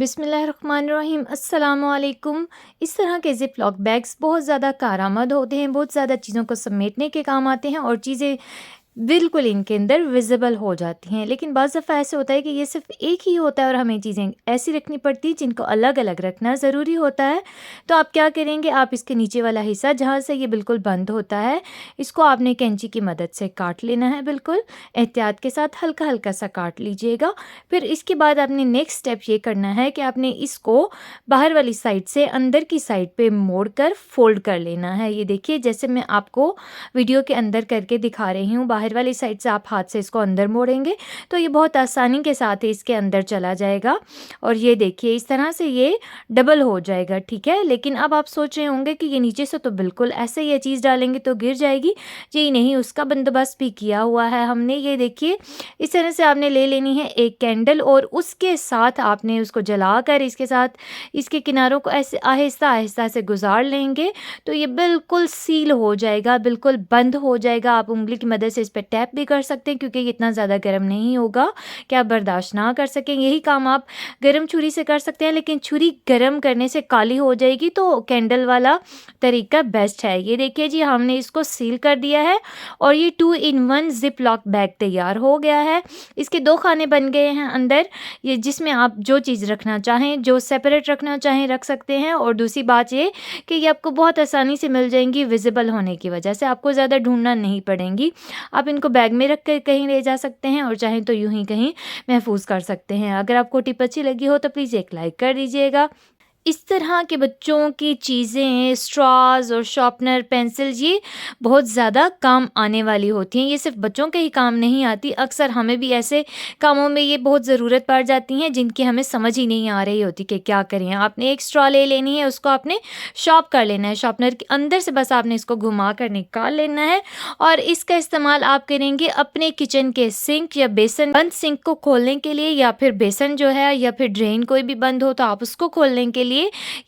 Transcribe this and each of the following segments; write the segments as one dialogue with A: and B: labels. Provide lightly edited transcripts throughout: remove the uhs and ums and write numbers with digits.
A: बिस्मिल्लाहिर्रहमानिर्रहीम अस्सलामुअलैकुम। इस तरह के ज़िप-लॉक बैग्स बहुत ज़्यादा कारआमद होते हैं, बहुत ज़्यादा चीज़ों को समेटने के काम आते हैं और चीज़ें बिल्कुल इनके अंदर विज़िबल हो जाती हैं। लेकिन बाज़ दफ़ा ऐसे होता है कि ये सिर्फ़ एक ही होता है और हमें चीज़ें ऐसी रखनी पड़ती हैं जिनको अलग-अलग रखना ज़रूरी होता है। तो आप क्या करेंगे, आप इसके नीचे वाला हिस्सा जहाँ से ये बिल्कुल बंद होता है, इसको आपने कैंची की मदद से काट लेना है। बिल्कुल एहतियात के साथ हल्का-हल्का सा काट लीजिएगा। फिर इसके बाद आपने नेक्स्ट स्टेप ये करना है कि आपने इसको बाहर वाली साइड से अंदर की साइड पे मोड़कर फ़ोल्ड कर लेना है। ये देखिए, जैसे मैं आपको वीडियो के अंदर करके दिखा रही हूँ, बाहर वाली साइड से आप हाथ से इसको अंदर मोड़ेंगे तो ये बहुत आसानी के साथ ही इसके अंदर चला जाएगा। और ये देखिए, इस तरह से ये डबल हो जाएगा, ठीक है। लेकिन अब आप सोच रहे होंगे कि ये नीचे से तो बिल्कुल ऐसे ये चीज़ डालेंगे तो गिर जाएगी। जी नहीं, उसका बंदोबस्त भी किया हुआ है हमने। ये देखिए, इस तरह से आपने ले लेनी है एक कैंडल और उसके साथ आपने उसको जलाकर इसके साथ इसके किनारों को ऐसे आहिस्ता-आहिस्ता से गुज़ार लेंगे तो ये बिल्कुल सील हो जाएगा, बिल्कुल बंद हो जाएगा। आप उँगली की मदद से इस पे टैप भी कर सकते हैं क्योंकि ये इतना ज़्यादा गर्म नहीं होगा कि आप बर्दाश्त ना कर सकें। यही काम आप गर्म छुरी से कर सकते हैं, लेकिन छुरी गर्म करने से काली हो जाएगी, तो कैंडल वाला तरीका बेस्ट है। ये देखिए जी, हमने इसको सील कर दिया है और ये 2 इन 1 ज़िप लॉक बैग तैयार हो गया है। इसके 2 खाने बन गए हैं अंदर, ये जिसमें आप जो चीज़ रखना चाहें, जो सेपरेट रखना चाहें रख सकते हैं। और दूसरी बात ये कि ये आपको बहुत आसानी से मिल जाएंगी, विजिबल होने की वजह से आपको ज़्यादा ढूंढना नहीं पड़ेंगी। आप इनको बैग में रख कर कहीं ले जा सकते हैं और चाहें तो यूं ही कहीं महफूज कर सकते हैं। अगर आपको टिप अच्छी लगी हो तो प्लीज़ एक लाइक कर दीजिएगा। इस तरह के बच्चों की चीज़ें, स्ट्रॉज़ और शार्पनर, पेंसिल, ये बहुत ज़्यादा काम आने वाली होती हैं। ये सिर्फ़ बच्चों के ही काम नहीं आती, अक्सर हमें भी ऐसे कामों में ये बहुत ज़रूरत पड़ जाती हैं जिनकी हमें समझ ही नहीं आ रही होती कि क्या करें। आपने एक स्ट्रॉ ले लेनी है, उसको आपने शार्प कर लेना है, शार्पनर के अंदर से बस आपने इसको घुमा कर निकाल लेना है और इसका इस्तेमाल आप करेंगे अपने किचन के सिंक या बेसन, बंद सिंक को खोलने के लिए, या फिर बेसन जो है या फिर ड्रेन कोई भी बंद हो तो आप उसको खोलने के लिए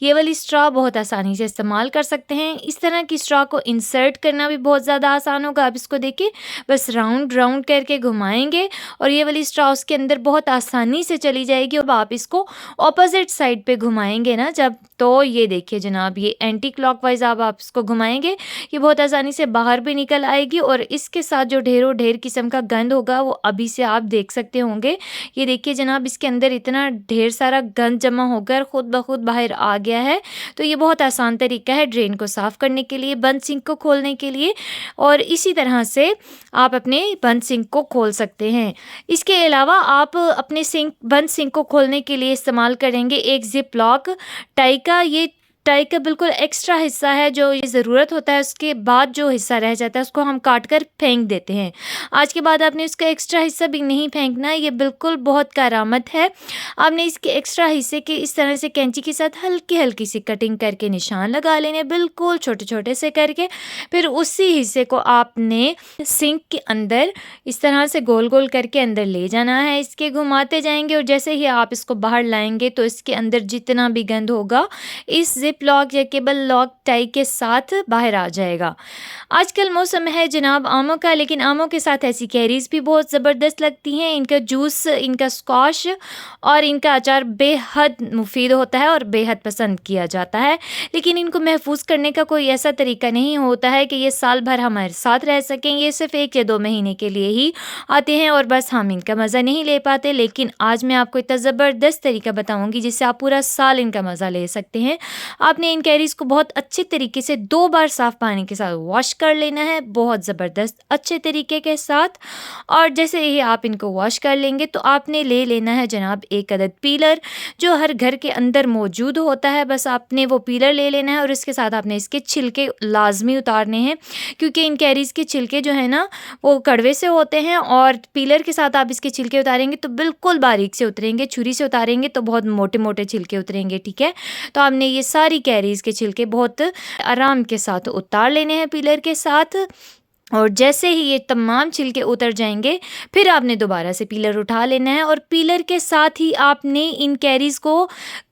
A: ये वाली स्ट्रॉ बहुत आसानी से इस्तेमाल कर सकते हैं। इस तरह की स्ट्रॉ को इंसर्ट करना भी बहुत ज़्यादा आसान होगा। आप इसको देखिए, बस राउंड राउंड करके घुमाएंगे और ये वाली स्ट्रॉ उसके अंदर बहुत आसानी से चली जाएगी। अब आप इसको ऑपोजिट साइड पे घुमाएंगे ना जब, तो ये देखिए जनाब, ये एंटी क्लॉकवाइज आप इसको घुमाएंगे, ये बहुत आसानी से बाहर भी निकल आएगी और इसके साथ जो ढेरों ढेर किस्म का गंद होगा वो अभी से आप देख सकते होंगे। ये देखिए जनाब, इसके अंदर इतना ढेर सारा गंद जमा होकर खुद ब खुद बाहर आ गया है। तो ये बहुत आसान तरीका है ड्रेन को साफ़ करने के लिए, बंद सिंक को खोलने के लिए, और इसी तरह से आप अपने बंद सिंक को खोल सकते हैं। इसके अलावा आप अपने बंद सिंक को खोलने के लिए इस्तेमाल करेंगे एक ज़िप लॉक टाई का। ये टाई का बिल्कुल एक्स्ट्रा हिस्सा है जो ये ज़रूरत होता है, उसके बाद जो हिस्सा रह जाता है उसको हम काट कर फेंक देते हैं। आज के बाद आपने उसका एक्स्ट्रा हिस्सा भी नहीं फेंकना, ये बिल्कुल बहुत करामत है। आपने इसके एक्स्ट्रा हिस्से के इस तरह से कैंची के साथ हल्की हल्की सी कटिंग करके निशान लगा लेने, बिल्कुल छोटे छोटे से करके। फिर उसी हिस्से को आपने सिंक के अंदर इस तरह से गोल गोल करके अंदर ले जाना है, इसके घुमाते जाएंगे और जैसे ही आप इसको बाहर लाएंगे तो इसके अंदर जितना भी गंद होगा इस ज़िप लॉक या केबल लॉक टाई के साथ बाहर आ जाएगा। आजकल मौसम है जनाब आमों का, लेकिन आमों के साथ ऐसी कैरीज़ भी बहुत ज़बरदस्त लगती हैं। इनका जूस, इनका स्क्वाश और इनका अचार बेहद मुफीद होता है और बेहद पसंद किया जाता है। लेकिन इनको महफूज करने का कोई ऐसा तरीका नहीं होता है कि ये साल भर हमारे साथ रह सकें। ये सिर्फ 1 या 2 महीने के लिए ही आते हैं और बस हम इनका मज़ा नहीं ले पाते। लेकिन आज मैं आपको इतना ज़बरदस्त तरीका बताऊँगी जिससे आप पूरा साल इनका मज़ा ले सकते हैं। आपने इन कैरीज़ को बहुत अच्छे तरीके से 2 बार साफ़ पानी के साथ वॉश कर लेना है, बहुत ज़बरदस्त अच्छे तरीके के साथ। और जैसे ही आप इनको वॉश कर लेंगे तो आपने ले लेना है जनाब एक अदद पीलर जो हर घर के अंदर मौजूद होता है। बस आपने वो पीलर ले लेना है और इसके साथ आपने इसके छिलके लाजमी उतारने हैं, क्योंकि इन कैरीज़ के छिलके जो है ना वो कड़वे से होते हैं और पीलर के साथ आप इसके छिलके उतारेंगे तो बिल्कुल बारीक से उतरेंगे, छुरी से उतारेंगे तो बहुत मोटे मोटे छिलके उतरेंगे, ठीक है। तो आपने ये सारी कैरीज़ के छिलके बहुत आराम के साथ उतार लेने हैं पीलर के साथ। और जैसे ही ये तमाम छिलके उतर जाएँगे, फिर आपने दोबारा से पीलर उठा लेना है और पीलर के साथ ही आपने इन कैरीज़ को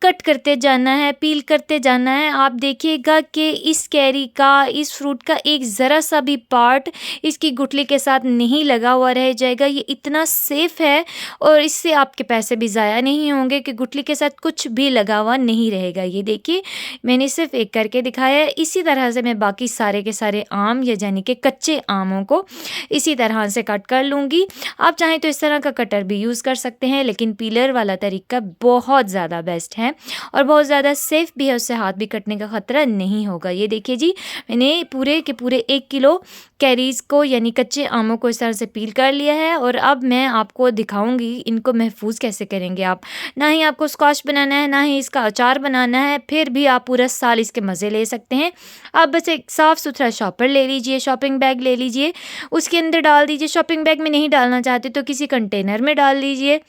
A: कट करते जाना है, पील करते जाना है। आप देखिएगा कि इस कैरी का, इस फ्रूट का एक ज़रा-सा भी पार्ट इसकी गुठली के साथ नहीं लगा हुआ रह जाएगा। ये इतना सेफ़ है और इससे आपके पैसे भी ज़ाया नहीं होंगे कि गुठली के साथ कुछ भी लगा हुआ नहीं रहेगा। ये देखिए, मैंने सिर्फ़ एक करके दिखाया है। इसी तरह से मैं बाकी सारे के सारे आम या यानी कि कच्चे आमों को इसी तरह से कट कर लूँगी। आप चाहें तो इस तरह का कटर भी यूज़ कर सकते हैं, लेकिन पीलर वाला तरीका बहुत ज़्यादा बेस्ट है और बहुत ज़्यादा सेफ़ भी है, उससे हाथ भी कटने का ख़तरा नहीं होगा। ये देखिए जी, मैंने पूरे के पूरे 1 किलो कैरीज़ को यानी कच्चे आमों को इस तरह से पील कर लिया है और अब मैं आपको दिखाऊँगी इनको महफ़ूज़ कैसे करेंगे आप। ना ही आपको स्क्वैश बनाना है, ना ही इसका अचार बनाना है, फिर भी आप पूरा साल इसके मज़े ले सकते हैं। आप बस एक साफ़-सुथरा शॉपर ले लीजिए, शॉपिंग बैग ले लीजिए, उसके अंदर डाल दीजिए। शॉपिंग बैग में नहीं डालना चाहते तो किसी कंटेनर में डाल लीजिए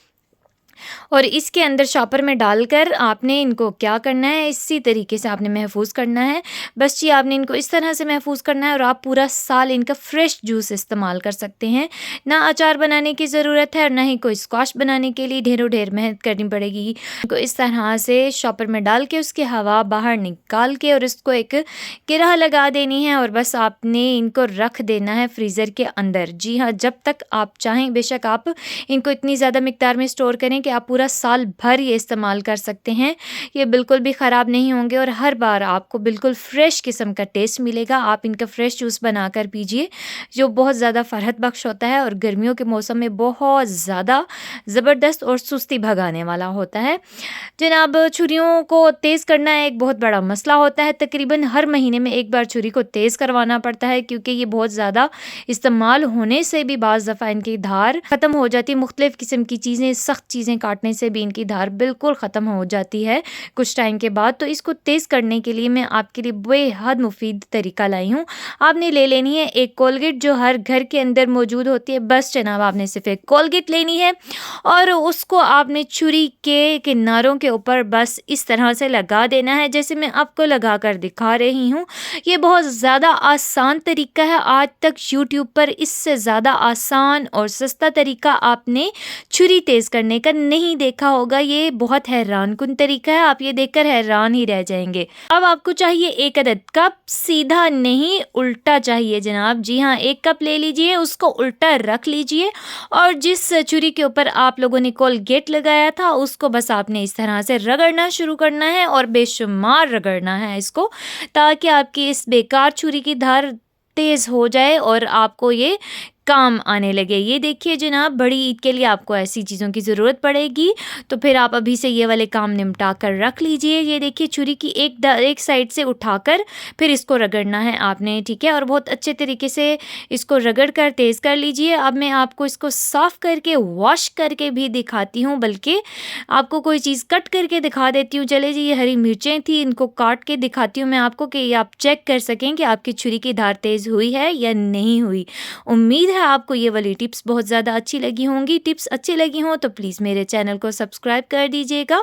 A: और इसके अंदर शॉपर में डालकर आपने इनको क्या करना है, इसी तरीके से आपने महफ़ूज़ करना है। बस जी, आपने इनको इस तरह से महफ़ूज़ करना है और आप पूरा साल इनका फ्रेश जूस इस्तेमाल कर सकते हैं। ना अचार बनाने की ज़रूरत है और ना ही कोई स्क्वैश बनाने के लिए ढेरों ढेर मेहनत करनी पड़ेगी। इनको इस तरह से शॉपर में डाल के उसकी हवा बाहर निकाल के और इसको एक किरह लगा देनी है और बस आपने इनको रख देना है फ्रीज़र के अंदर। जी हाँ, जब तक आप चाहें। बेशक आप इनको इतनी ज़्यादा मिक़दार में स्टोर करें कि आप पूरा साल भर ये इस्तेमाल कर सकते हैं। ये बिल्कुल भी ख़राब नहीं होंगे और हर बार आपको बिल्कुल फ्रेश किस्म का टेस्ट मिलेगा। आप इनका फ्रेश जूस बनाकर पीजिए, जो बहुत ज़्यादा फ़रहत बख्श होता है और गर्मियों के मौसम में बहुत ज़्यादा ज़बरदस्त और सुस्ती भगाने वाला होता है। जनाब, छुरियों को तेज़ करना एक बहुत बड़ा मसला होता है। तकरीबन हर महीने में एक बार छुरी को तेज़ करवाना पड़ता है क्योंकि ये बहुत ज़्यादा इस्तेमाल होने से भी बाज़ दफ़ा इनकी धार ख़त्म हो जाती है। मुख्तलिफ़ किस्म की चीज़ें, सख्त चीज़ें काटने से भी इनकी धार बिल्कुल ख़त्म हो जाती है कुछ टाइम के बाद। तो इसको तेज़ करने के लिए मैं आपके लिए बेहद मुफ़ीद तरीका लाई हूँ। आपने ले लेनी है एक कोलगेट जो हर घर के अंदर मौजूद होती है। बस जनाब, आपने सिर्फ़ एक कोलगेट लेनी है और उसको आपने छुरी के किनारों के ऊपर बस इस तरह से लगा देना है जैसे मैं आपको लगा कर दिखा रही हूँ। ये बहुत ज़्यादा आसान तरीका है। आज तक यूट्यूब पर इससे ज़्यादा आसान और सस्ता तरीका आपने छुरी तेज़ करने का नहीं देखा होगा। ये बहुत हैरानकुन तरीका है, आप ये देखकर हैरान ही रह जाएंगे। अब आपको चाहिए एक अदद कप, सीधा नहीं उल्टा चाहिए जनाब। जी हाँ, एक कप ले लीजिए, उसको उल्टा रख लीजिए और जिस छुरी के ऊपर आप लोगों ने कोलगेट लगाया था उसको बस आपने इस तरह से रगड़ना शुरू करना है और बेशुमार रगड़ना है इसको, ताकि आपकी इस बेकार छुरी की धार तेज़ हो जाए और आपको ये काम आने लगे। ये देखिए जनाब, बड़ी ईद के लिए आपको ऐसी चीज़ों की ज़रूरत पड़ेगी, तो फिर आप अभी से ये वाले काम निपटा कर रख लीजिए। ये देखिए, छुरी की एक साइड से उठाकर फिर इसको रगड़ना है आपने, ठीक है, और बहुत अच्छे तरीके से इसको रगड़ कर तेज़ कर लीजिए। अब मैं आपको इसको साफ़ करके वॉश करके भी दिखाती हूँ, बल्कि आपको कोई चीज़ कट करके दिखा देती हूँ। चले जी, ये हरी मिर्चें थी, इनको काट के दिखाती हूँ मैं आपको कि आप चेक कर सकें कि आपकी छुरी की धार तेज़ हुई है या नहीं हुई। उम्मीद है आपको ये वाली टिप्स बहुत ज़्यादा अच्छी लगी होंगी। टिप्स अच्छी लगी हों तो प्लीज़ मेरे चैनल को सब्सक्राइब कर दीजिएगा।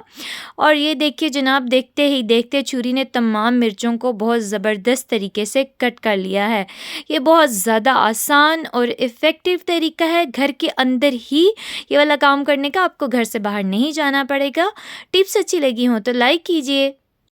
A: और ये देखिए जनाब, देखते ही देखते छुरी ने तमाम मिर्चों को बहुत ज़बरदस्त तरीके से कट कर लिया है। ये बहुत ज़्यादा आसान और इफ़ेक्टिव तरीका है, घर के अंदर ही ये वाला काम करने का। आपको घर से बाहर नहीं जाना पड़ेगा। टिप्स अच्छी लगी हों तो लाइक कीजिए।